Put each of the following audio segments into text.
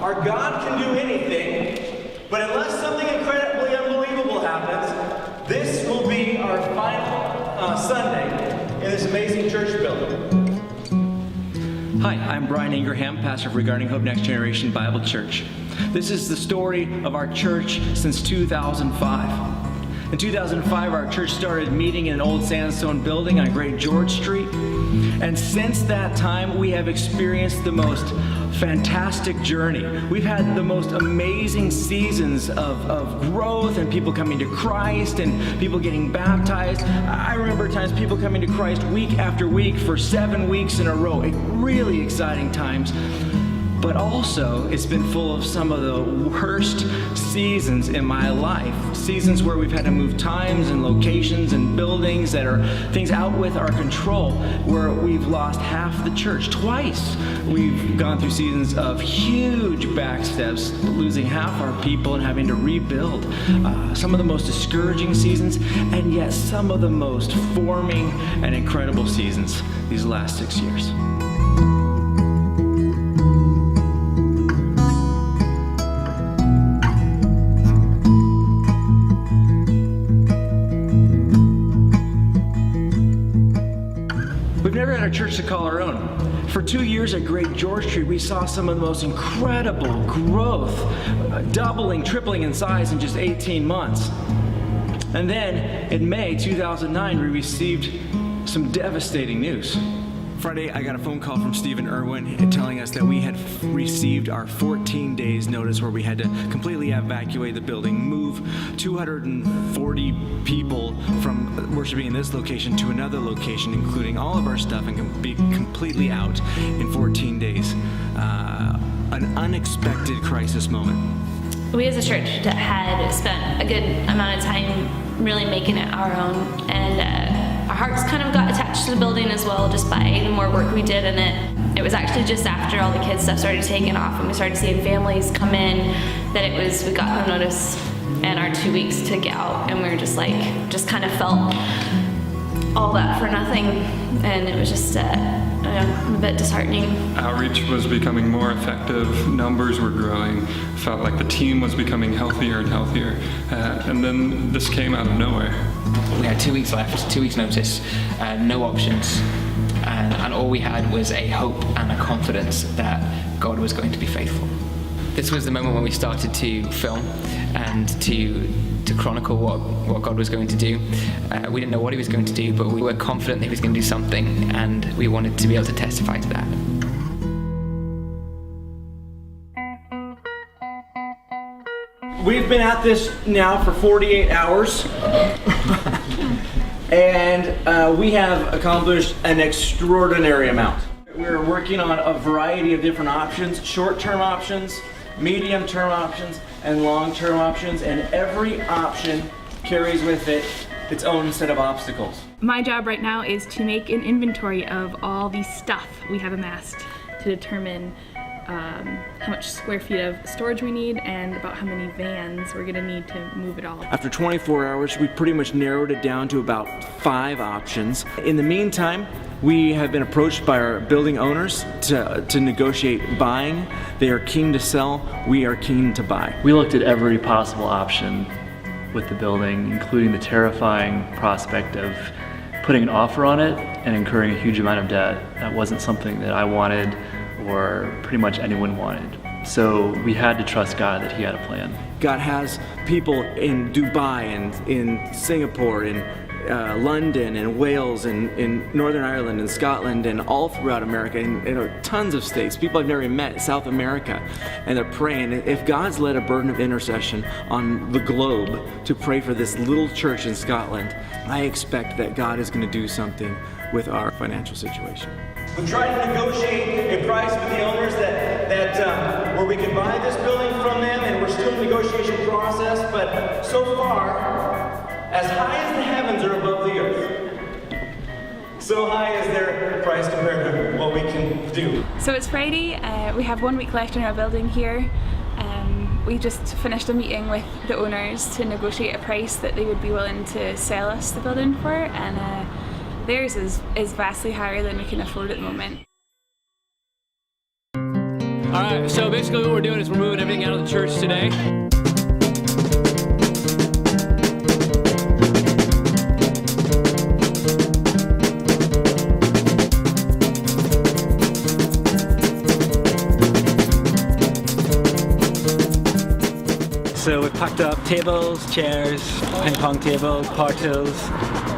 Our God can do anything, but unless something incredibly unbelievable happens, this will be our final Sunday in this amazing church building. Hi, I'm Brian Ingraham, pastor of Regarding Hope Next Generation Bible Church. This is the story of our church since 2005. In 2005, our church started meeting in an old sandstone building on Great George Street. And since that time, we have experienced the most fantastic journey. We've had the most amazing seasons of growth and people coming to Christ and people getting baptized. I remember times people coming to Christ week after week for 7 weeks in a row. Really exciting times. But also, it's been full of some of the worst seasons in my life. Seasons where we've had to move times and locations and buildings that are things out with our control, where we've lost half the church. Twice we've gone through seasons of huge backsteps, losing half our people and having to rebuild. Some of the most discouraging seasons, and yet some of the most forming and incredible seasons these last 6 years. We've never had a church to call our own. For 2 years at Great George Street, we saw some of the most incredible growth, doubling, tripling in size in just 18 months. And then in May 2009, we received some devastating news. Friday, I got a phone call from Stephen Irwin telling us that we had received our 14 days notice where we had to completely evacuate the building, move 240 people from worshiping in this location to another location, including all of our stuff, and be completely out in 14 days. An unexpected crisis moment. We as a church had spent a good amount of time really making it our own, and our hearts kind of got attached to the building as well, just by the more work we did in it. It was actually just after all the kids stuff started taking off and we started seeing families come in that we got the notice and our 2 weeks to get out, and we were just kind of felt all that for nothing, and it was just a bit disheartening. Outreach was becoming more effective, numbers were growing, felt like the team was becoming healthier and healthier, and then this came out of nowhere. We had 2 weeks left, 2 weeks notice, no options, and all we had was a hope and a confidence that God was going to be faithful. This was the moment when we started to film and to chronicle what God was going to do. We didn't know what he was going to do, but we were confident that he was going to do something, and we wanted to be able to testify to that. We've been at this now for 48 hours, and we have accomplished an extraordinary amount. We're working on a variety of different options, short-term options, medium-term options, and long-term options, and every option carries with it its own set of obstacles. My job right now is to make an inventory of all the stuff we have amassed to determine how much square feet of storage we need and about how many vans we're going to need to move it all. After 24 hours, we pretty much narrowed it down to about 5 options. In the meantime, we have been approached by our building owners to negotiate buying. They are keen to sell. We are keen to buy. We looked at every possible option with the building, including the terrifying prospect of putting an offer on it and incurring a huge amount of debt. That wasn't something that I wanted or pretty much anyone wanted. So we had to trust God that he had a plan. God has people in Dubai and in Singapore, in London and Wales and in Northern Ireland and Scotland and all throughout America, in tons of states, people I've never even met, South America, and they're praying. If God's led a burden of intercession on the globe to pray for this little church in Scotland, I expect that God is going to do something with our financial situation. We tried to negotiate a price with the owners that where we could buy this building from them, and we're still in the negotiation process, but so far, as high as the heavens are above the earth, so high is their price compared to what we can do. So it's Friday, we have 1 week left in our building here. We just finished a meeting with the owners to negotiate a price that they would be willing to sell us the building for, and theirs is vastly higher than we can afford at the moment. All right, so basically what we're doing is we're moving everything out of the church today. So we packed up tables, chairs, ping pong tables, power tools,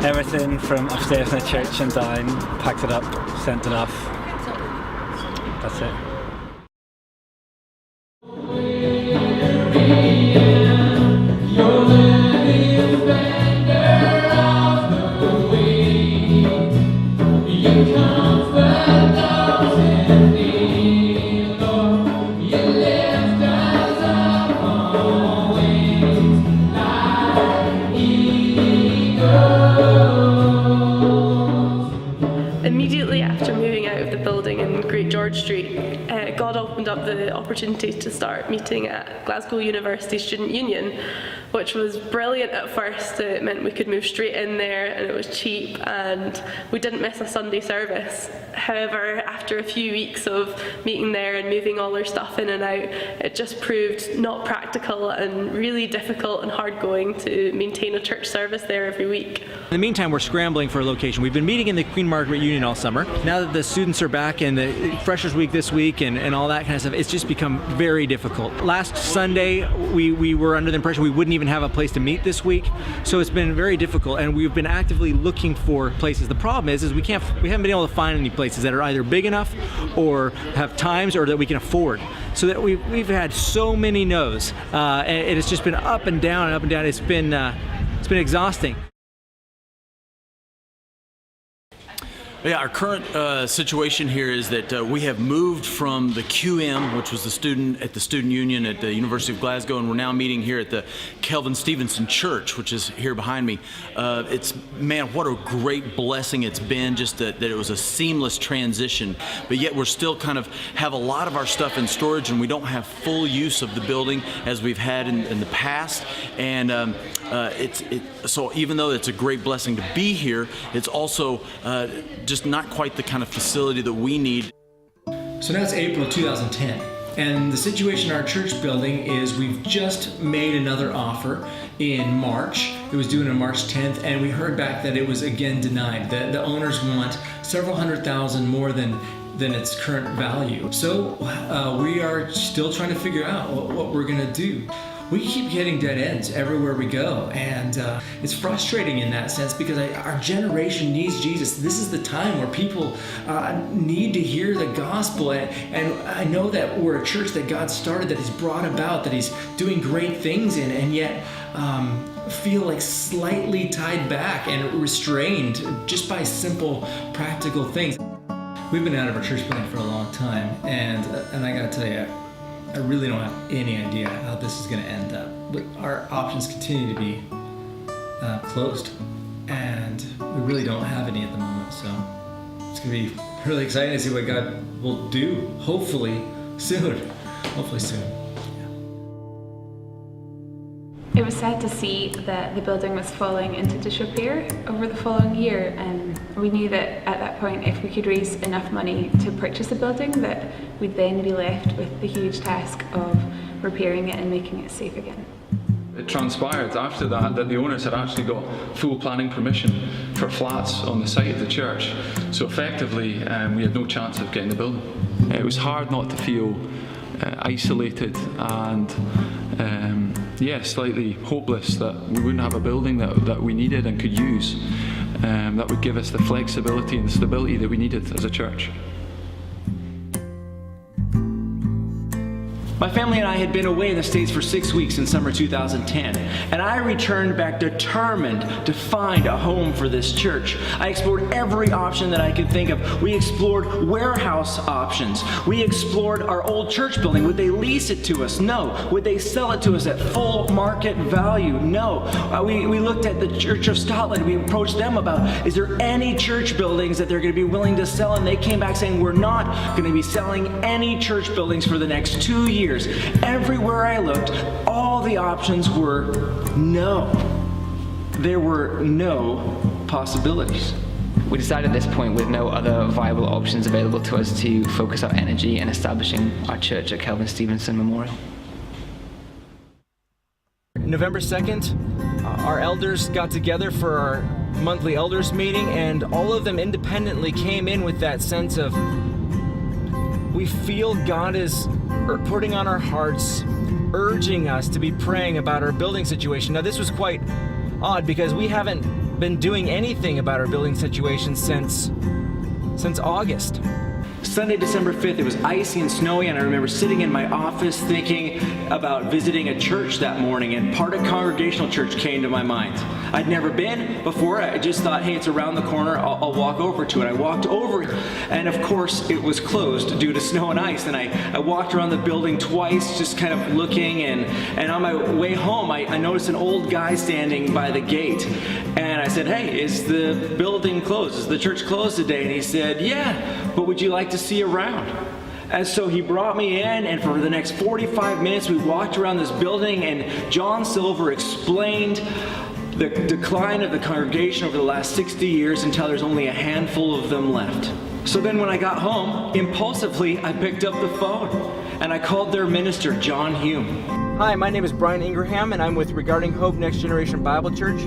everything from upstairs in the church and down, packed it up, sent it off. That's it. Immediately after moving out of the building in Great George Street, God opened up the opportunity to start meeting at Glasgow University Student Union, which was brilliant at first. It meant we could move straight in there and it was cheap and we didn't miss a Sunday service. However, after a few weeks of meeting there and moving all our stuff in and out, it just proved not practical and really difficult and hard going to maintain a church service there every week. In the meantime, we're scrambling for a location. We've been meeting in the Queen Margaret Union all summer. Now that the students are back and the Freshers Week this week and all that kind of stuff, it's just become very difficult. Last Sunday, we were under the impression we wouldn't even have a place to meet this week, so it's been very difficult, and we've been actively looking for places. The problem is we haven't been able to find any places that are either big enough or have times or that we can afford. So that we've had so many no's, and it's just been up and down and up and down. It's been exhausting. Yeah, our current situation here is that we have moved from the QM, which was the student union at the University of Glasgow, and we're now meeting here at the Kelvin Stevenson Church, which is here behind me. Man, what a great blessing it's been, just that it was a seamless transition, but yet we're still kind of have a lot of our stuff in storage, and we don't have full use of the building as we've had in the past. And so even though it's a great blessing to be here, it's also just not quite the kind of facility that we need. So now it's April 2010, and the situation in our church building is we've just made another offer in March. It was due on March 10th, and we heard back that it was again denied. The owners want several $100,000 more than its current value. So we are still trying to figure out what we're gonna do. We keep hitting dead ends everywhere we go, and it's frustrating in that sense because our generation needs Jesus. This is the time where people need to hear the gospel, and I know that we're a church that God started, that He's brought about, that He's doing great things in, and yet feel like slightly tied back and restrained just by simple practical things. We've been out of our church building for a long time, and I gotta tell you, I really don't have any idea how this is going to end up, but our options continue to be closed, and we really don't have any at the moment, so it's going to be really exciting to see what God will do, hopefully soon. It was sad to see that the building was falling into disrepair over the following year, and we knew that at that point, if we could raise enough money to purchase the building, that we'd then be left with the huge task of repairing it and making it safe again. It transpired after that the owners had actually got full planning permission for flats on the site of the church. So effectively, we had no chance of getting the building. It was hard not to feel isolated and slightly hopeless that we wouldn't have a building that we needed and could use, that would give us the flexibility and the stability that we needed as a church. My family and I had been away in the States for 6 weeks in summer 2010, and I returned back determined to find a home for this church. I explored every option that I could think of. We explored warehouse options. We explored our old church building. Would they lease it to us? No. Would they sell it to us at full market value? No. We looked at the Church of Scotland. We approached them about, is there any church buildings that they're going to be willing to sell? And they came back saying, we're not going to be selling any church buildings for the next 2 years. Everywhere I looked, all the options were no. There were no possibilities. We decided at this point, with no other viable options available to us, to focus our energy in establishing our church at Kelvin Stevenson Memorial. November 2nd, our elders got together for our monthly elders meeting, and all of them independently came in with that sense of, we feel God is putting on our hearts, urging us to be praying about our building situation. Now, this was quite odd because we haven't been doing anything about our building situation since August. Sunday, December 5th, it was icy and snowy, and I remember sitting in my office thinking about visiting a church that morning, and Partick Congregational Church came to my mind. I'd never been before. I just thought, hey, it's around the corner, I'll walk over to it. I walked over, and of course, it was closed due to snow and ice, and I walked around the building twice, just kind of looking, and on my way home, I noticed an old guy standing by the gate, and I said, hey, is the building closed? Is the church closed today? And he said, yeah, but would you like to see around? And so he brought me in, and for the next 45 minutes we walked around this building, and John Silver explained the decline of the congregation over the last 60 years until there's only a handful of them left. So then when I got home, impulsively I picked up the phone and I called their minister, John Hume. Hi, my name is Brian Ingraham, and I'm with Regarding Hope Next Generation Bible Church,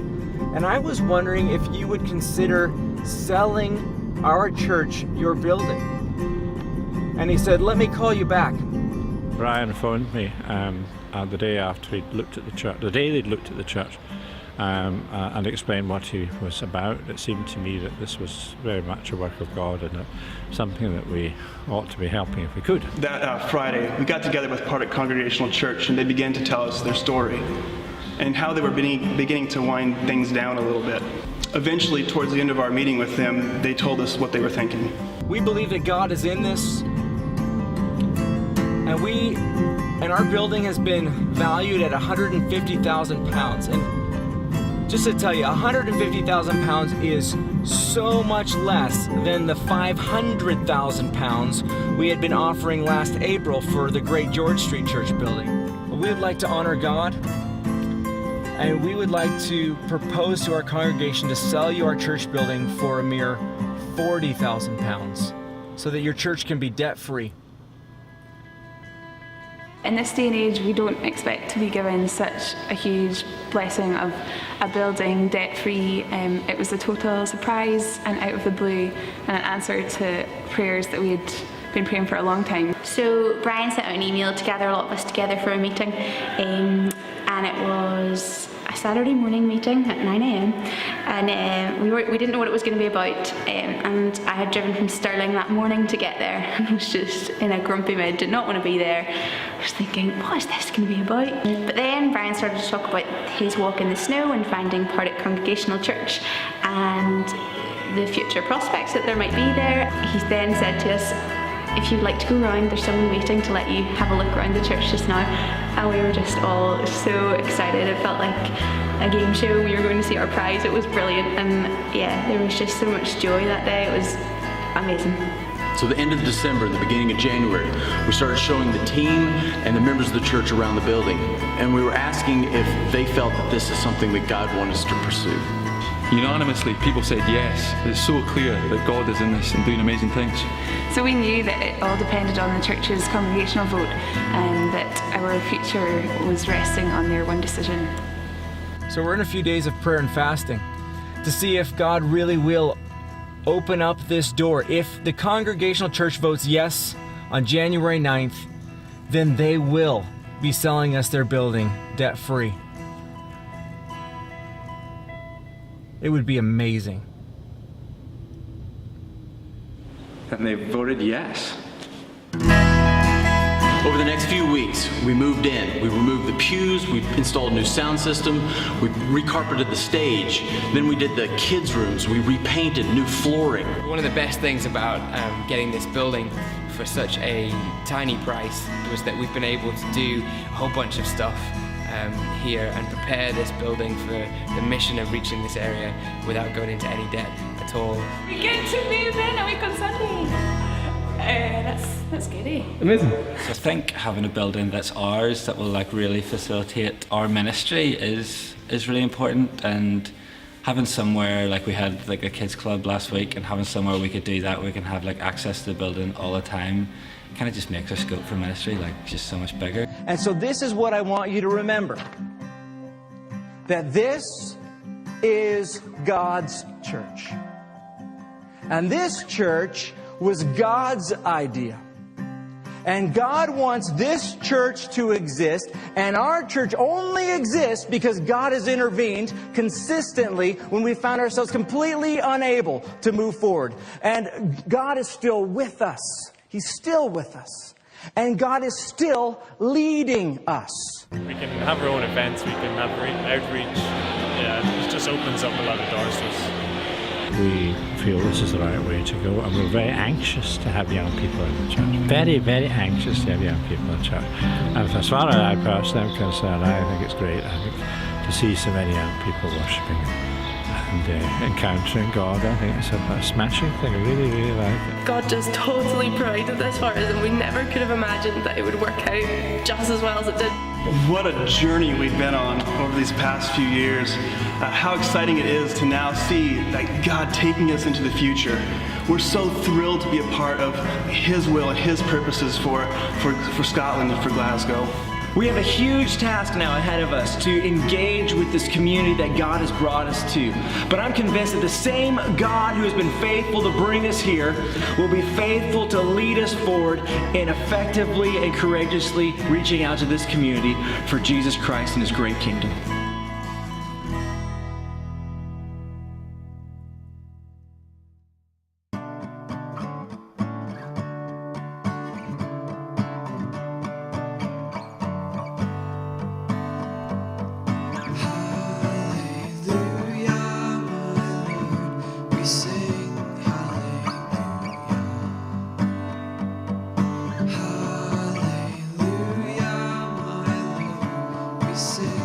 and I was wondering if you would consider selling our church your building. And he said, let me call you back. Brian phoned me the day after he'd looked at the church, the day they'd looked at the church, and explained what he was about. It seemed to me that this was very much a work of God and something that we ought to be helping if we could. That Friday, we got together with Partick Congregational Church, and they began to tell us their story and how they were beginning to wind things down a little bit. Eventually, towards the end of our meeting with them, they told us what they were thinking. We believe that God is in this, and our building has been valued at £150,000. And just to tell you, £150,000 is so much less than the £500,000 we had been offering last April for the Great George Street Church building. We would like to honor God, and we would like to propose to our congregation to sell you our church building for a mere £40,000 so that your church can be debt-free. In this day and age, we don't expect to be given such a huge blessing of a building debt-free. It was a total surprise and out of the blue, and an answer to prayers that we had been praying for a long time. So Brian sent out an email to gather a lot of us together for a meeting, and it was a Saturday morning meeting at 9 a.m. and we didn't know what it was going to be about, and I had driven from Stirling that morning to get there and I was just in a grumpy mood, did not want to be there. I was thinking, what is this going to be about? But then Brian started to talk about his walk in the snow and finding Partick Congregational Church and the future prospects that there might be there. He then said to us, if you'd like to go around, there's someone waiting to let you have a look around the church just now. And we were just all so excited. It felt like a game show. We were going to see our prize. It was brilliant. And yeah, there was just so much joy that day. It was amazing. So the end of December, the beginning of January, we started showing the team and the members of the church around the building. And we were asking if they felt that this is something that God wanted us to pursue. Unanimously, people said yes. It's so clear that God is in this and doing amazing things. So we knew that it all depended on the church's congregational vote, and that our future was resting on their one decision. So we're in a few days of prayer and fasting to see if God really will open up this door. If the Congregational Church votes yes on January 9th, then they will be selling us their building debt-free. It would be amazing. And they voted yes. Over the next few weeks, we moved in. We removed the pews, we installed a new sound system, we recarpeted the stage, then we did the kids' rooms, we repainted, new flooring. One of the best things about getting this building for such a tiny price was that we've been able to do a whole bunch of stuff here and prepare this building for the mission of reaching this area without going into any debt at all. We get to move in a week on Sunday. That's good. Amazing. So I think having a building that's ours that will really facilitate our ministry is really important, and having somewhere, like we had like a kids club last week, and having somewhere we could do that, we can have like access to the building all the time, kind of just makes our scope for ministry like just so much bigger. And so this is what I want you to remember. That this is God's church. And this church was God's idea. And God wants this church to exist, and our church only exists because God has intervened consistently when we found ourselves completely unable to move forward. And God is still with us. He's still with us. And God is still leading us. We can have our own events, we can have outreach. Yeah, it just opens up a lot of doors to us. We feel this is the right way to go, and we're very anxious to have young people in the church. Very, very anxious to have young people in church. And as far as I personally am concerned, I think it's great. I think to see so many young people worshipping and encountering God, I think it's a smashing thing. I really, really like it. God just totally provided this for us, and we never could have imagined that it would work out just as well as it did. What a journey we've been on over these past few years. How exciting it is to now see that God taking us into the future. We're so thrilled to be a part of His will and His purposes for Scotland and for Glasgow. We have a huge task now ahead of us to engage with this community that God has brought us to. But I'm convinced that the same God who has been faithful to bring us here will be faithful to lead us forward in effectively and courageously reaching out to this community for Jesus Christ and His great kingdom. Say